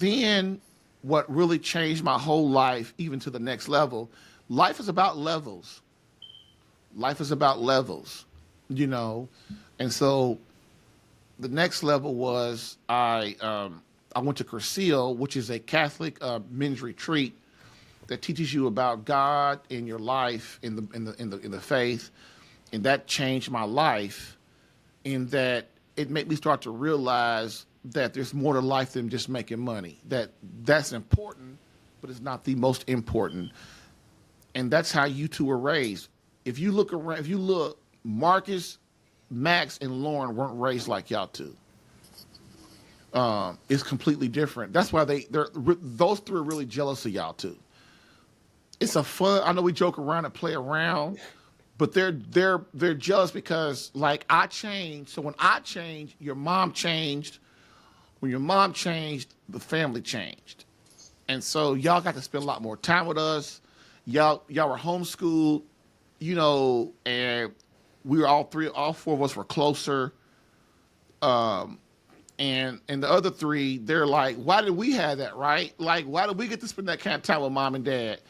then what really changed my whole life, even to the next level, life is about levels. Life is about levels, you know. And so the next level was I went to Cursil, which is a Catholic men's retreat that teaches you about God in your life in the faith, and that changed my life in that it made me start to realize that there's more to life than just making money. That's important, but it's not the most important. And that's how you two were raised. If you look around, if you look, Marcus, Max, and Lauren weren't raised like y'all two. It's completely different. That's why they're those three are really jealous of y'all too. It's a fun. I know we joke around and play around, but they're jealous because like I changed. So when I changed, your mom changed. When your mom changed, the family changed, and so y'all got to spend a lot more time with us. Y'all were homeschooled, you know, and we were all four of us were closer. Um, and the other three, they're like, why did we have that, right? Like, why did we get to spend that kind of time with mom and dad?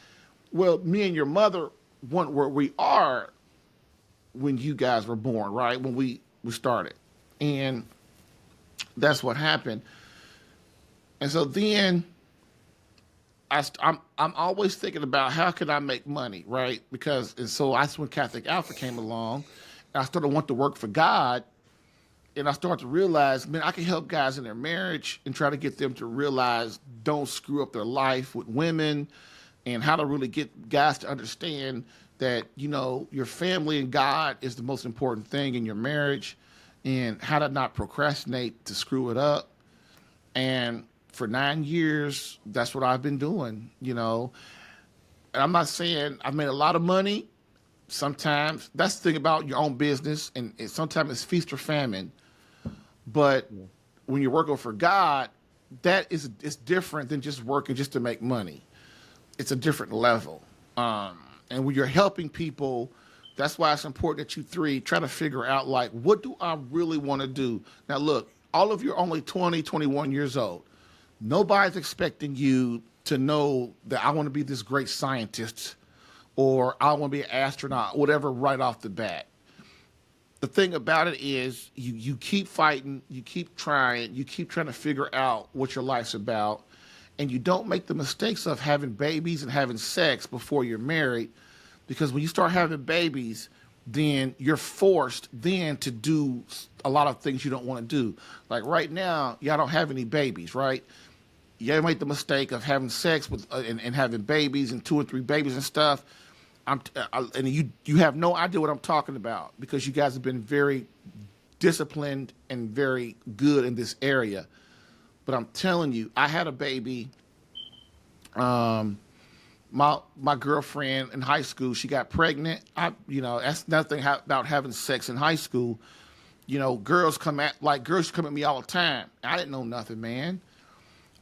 Well, me and your mother weren't where we are when you guys were born, right? When we started, and that's what happened. And so then I'm always thinking about how can I make money, right? Because and so that's when Catholic Alpha came along. And I started to want to work for God, and I started to realize, man, I can help guys in their marriage and try to get them to realize don't screw up their life with women, and how to really get guys to understand that you know your family and God is the most important thing in your marriage, and how to not procrastinate to screw it up. And for 9 years, that's what I've been doing, you know. And I'm not saying I've made a lot of money. Sometimes that's the thing about your own business, and sometimes it's feast or famine. But when you're working for God, that is it's different than just working just to make money. It's a different level. And when you're helping people, that's why it's important that you three try to figure out like, what do I really want to do? Now, look, all of you are only 20, 21 years old. Nobody's expecting you to know that I want to be this great scientist or I want to be an astronaut, whatever, right off the bat. The thing about it is you keep fighting, you keep trying to figure out what your life's about, and you don't make the mistakes of having babies and having sex before you're married, because when you start having babies, then you're forced then to do a lot of things you don't want to do. Like right now, y'all don't have any babies, right? You make the mistake of having sex with and having babies and two or three babies and stuff. And you have no idea what I'm talking about because you guys have been very disciplined and very good in this area. But I'm telling you, I had a baby. Um, my girlfriend in high school, she got pregnant. That's nothing about having sex in high school. You know, girls come at me all the time. I didn't know nothing, man.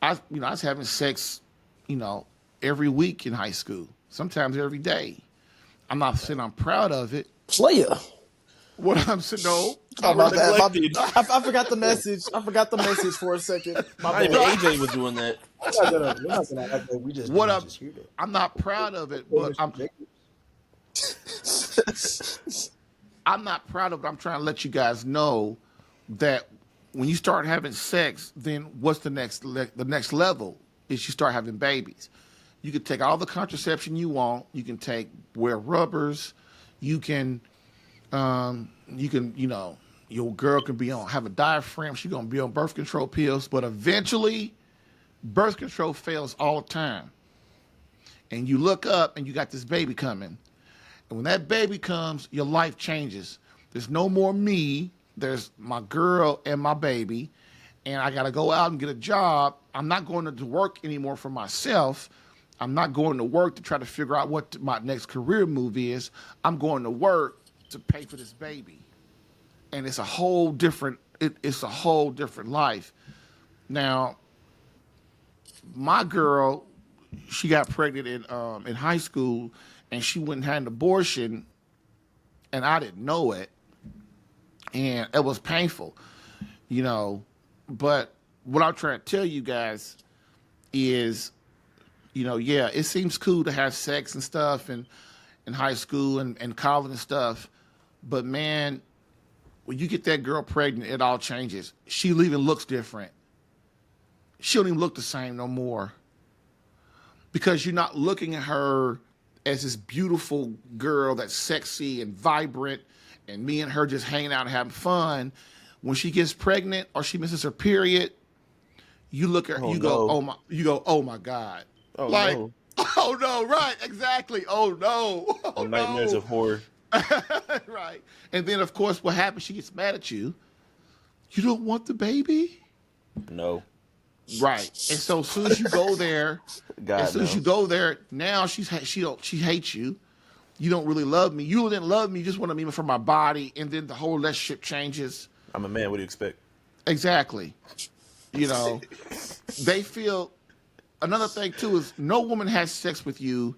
I was having sex, you know, every week in high school, sometimes every day. I'm not saying I'm proud of it. Slayer. What I'm saying, no, Oh, my bad. Neglected. I forgot the message. I forgot the message for a second. My Not even bad. AJ was doing that. We're not gonna act like we just what didn't I'm, just hear that. I'm not proud of it, but Famous Jacobs. I'm not proud of it. I'm trying to let you guys know that when you start having sex, then what's the next level is you start having babies. You can take all the contraception you want. You can wear rubbers. You can your girl can have a diaphragm. She's gonna be on birth control pills, but eventually, birth control fails all the time. And you look up and you got this baby coming. And when that baby comes, your life changes. There's no more me. There's my girl and my baby. And I got to go out and get a job. I'm not going to work anymore for myself. I'm not going to work to try to figure out what my next career move is. I'm going to work to pay for this baby. And it's a whole different, it's a whole different life. Now, my girl, she got pregnant in high school, and she went and had an abortion, and I didn't know it, and it was painful, you know. But what I'm trying to tell you guys is, yeah, it seems cool to have sex and stuff and in high school and college and stuff. But man, when you get that girl pregnant, it all changes. She even looks different. She don't even look the same no more. Because you're not looking at her as this beautiful girl that's sexy and vibrant and me and her just hanging out and having fun. When she gets pregnant or she misses her period, you look at her, Oh, you go, no. oh my God. Oh, Like, no. oh no, right, exactly. Oh no. Oh Nightmares no. of horror. Right. And then of course what happens, she gets mad at you. You don't want the baby? No. Right. And so as soon as you go there, God, as soon as no. you go there, now she hates you. You don't really love me. You didn't love me. You just want me for my body, and then the whole relationship changes. I'm a man. What do you expect? Exactly. You know, they feel. Another thing too is no woman has sex with you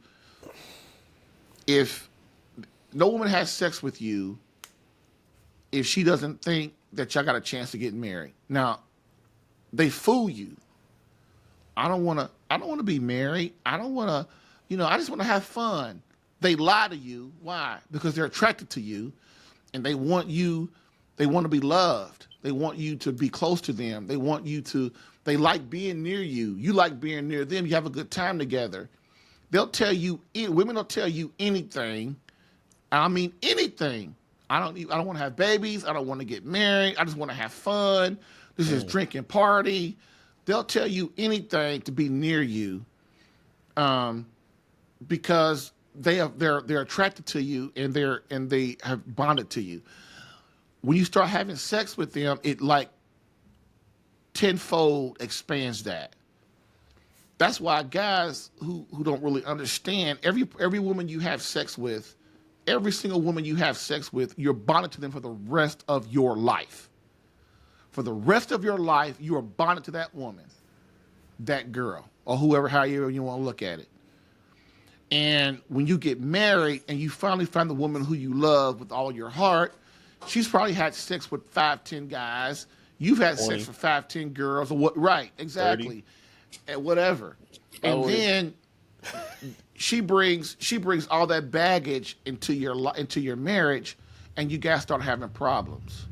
if no woman has sex with you if she doesn't think that y'all got a chance to get married. Now, they fool you. I don't want to be married. I don't want to, I just want to have fun. They lie to you. Why? Because they're attracted to you and they want to be loved. They want you to be close to them. They like being near you. You like being near them. You have a good time together. Women will tell you anything. I mean, anything. I don't want to have babies. I don't want to get married. I just want to have fun. This is drinking party. They'll tell you anything to be near you, because they're attracted to you and they have bonded to you. When you start having sex with them, it like tenfold expands that. That's why guys who don't really understand, every woman you have sex with, every single woman you have sex with, you're bonded to them for the rest of your life. For the rest of your life, you are bonded to that woman, that girl, or whoever, however you want to look at it. And when you get married and you finally find the woman who you love with all your heart, she's probably had sex with 5-10 guys. You've had 20. sex with 5-10 girls, or what? Right, exactly, 30. and whatever. And then she brings all that baggage into your marriage, and you guys start having problems.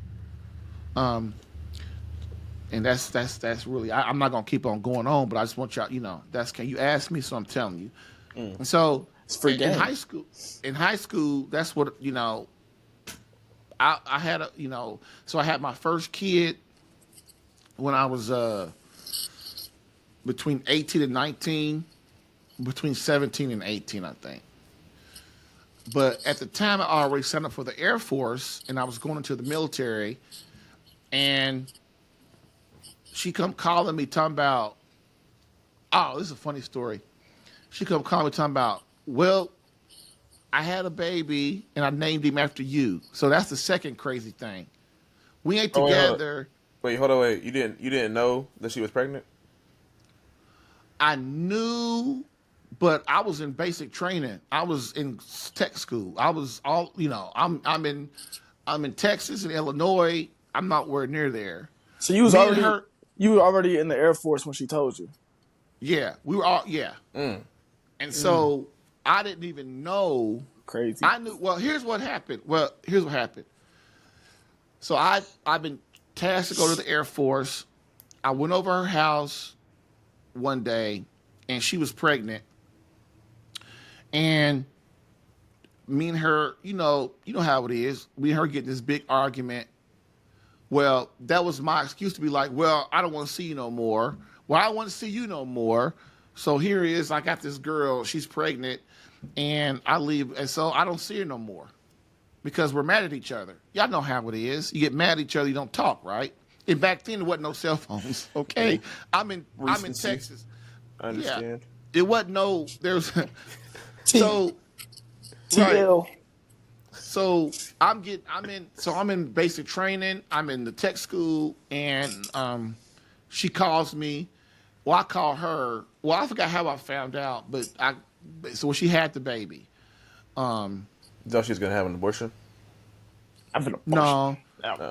And that's really, I'm not gonna keep on going on, but I just want y'all, you asked me, so I'm telling you. And so It's free in game. high school, that's what I had so I had my first kid when I was between 18 and 19, between 17 and 18, I think. But at the time, I already signed up for the Air Force, and I was going into the military, and she come calling me talking about, oh, this is a funny story. She come calling me talking about, well, I had a baby and I named him after you. So that's the second crazy thing. We ain't Oh, together. Wait, hold on, wait. You didn't know that she was pregnant? I knew, but I was in basic training. I was in tech school. I was all, I'm in Texas and Illinois. I'm not nowhere near there. So you Me and her, you were already in the Air Force when she told you. yeah, we were all, yeah. And so I didn't even know. Crazy. I knew. Well, here's what happened. So I've been tasked to go to the Air Force. I went over her house one day, and she was pregnant. And me and her, you know how it is. Me and her getting this big argument. Well, that was my excuse to be like, well, I don't want to see you no more. Well, I want to see you no more. So here it is. I got this girl. She's pregnant, and I leave, and so I don't see her no more because we're mad at each other. Y'all know how it is. You get mad at each other, you don't talk, right? And back then there wasn't no cell phones. Okay, I'm in Recency. Texas. I understand. Yeah, it wasn't no. There's so right. TL. So I'm in basic training. I'm in the tech school, and she calls me. Well, I call her. Well, I forgot how I found out, but so she had the baby. You thought she was gonna have an abortion? I'm gonna No,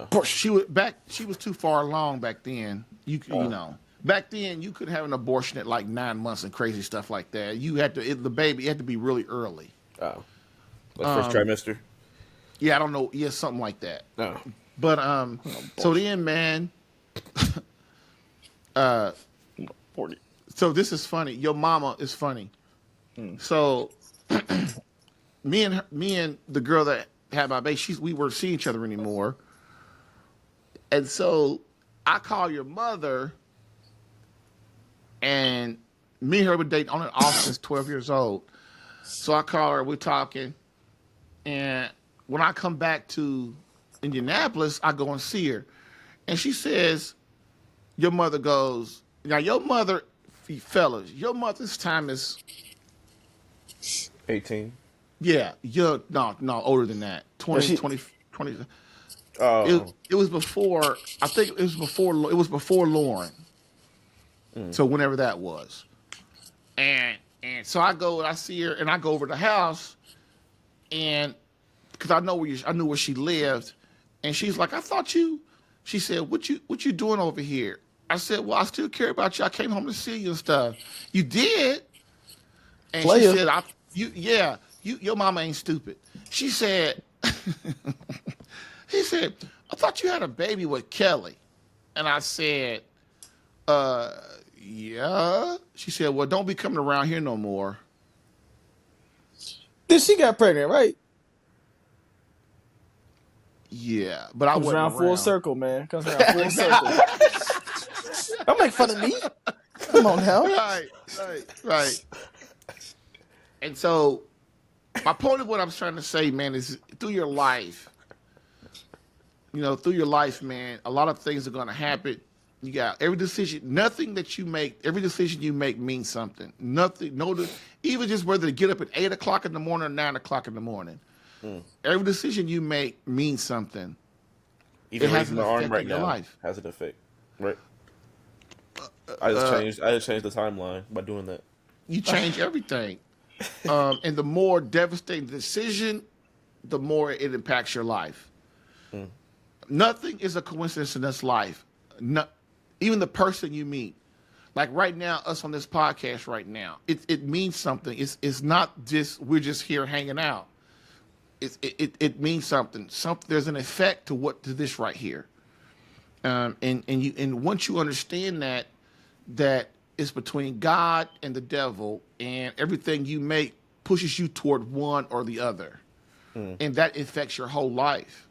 push. she was too far along back then. You know, Back then, you could have an abortion at like 9 months and crazy stuff like that. You had to the baby had to be really early. Oh, like first trimester. Yeah, I don't know. Yeah, something like that. No. But so then, man, 40. so this is funny. Your mama is funny. So me and the girl that had my baby, we weren't seeing each other anymore. And so I call your mother, and me and her were dating on and off since 12 years old. So I call her, we're talking, and when I come back to Indianapolis, I go and see her. And she says, your mother goes, now your mother, fellas, your mother's time is 18. yeah, you're no, older than that. 20, she- 20. Oh, It was before. I think it was before. It was before Lauren. So whenever that was, and so I go and I see her and I go over to the house, and because I knew where she lived, and she's like, I thought you. She said, what you doing over here? I said, well, I still care about you. I came home to see you and stuff. You did, and Player. she said, your mama ain't stupid. She said. He said, I thought you had a baby with Kelly. And I said, yeah. She said, well, don't be coming around here no more. Then she got pregnant, right? Yeah, but I Comes wasn't around around. full circle, man. Comes around full circle. Don't make fun of me. Come on now. Right. And so my point of what I'm trying to say, man, is through your life, man, a lot of things are going to happen. You got every decision, every decision you make means something. Even just whether to get up at 8 o'clock in the morning or 9 o'clock in the morning. Every decision you make means something. even it has raising an the arm effect right on your now life. has an effect, right? I just changed the timeline by doing that. You change everything. And the more devastating the decision, the more it impacts your life. Nothing is a coincidence in this life. Even the person you meet. Like right now, us on this podcast right now, it means something. It's not just we're just here hanging out. It means something. There's an effect to this right here. And once you understand that it's between God and the devil, and everything you make pushes you toward one or the other, and that affects your whole life.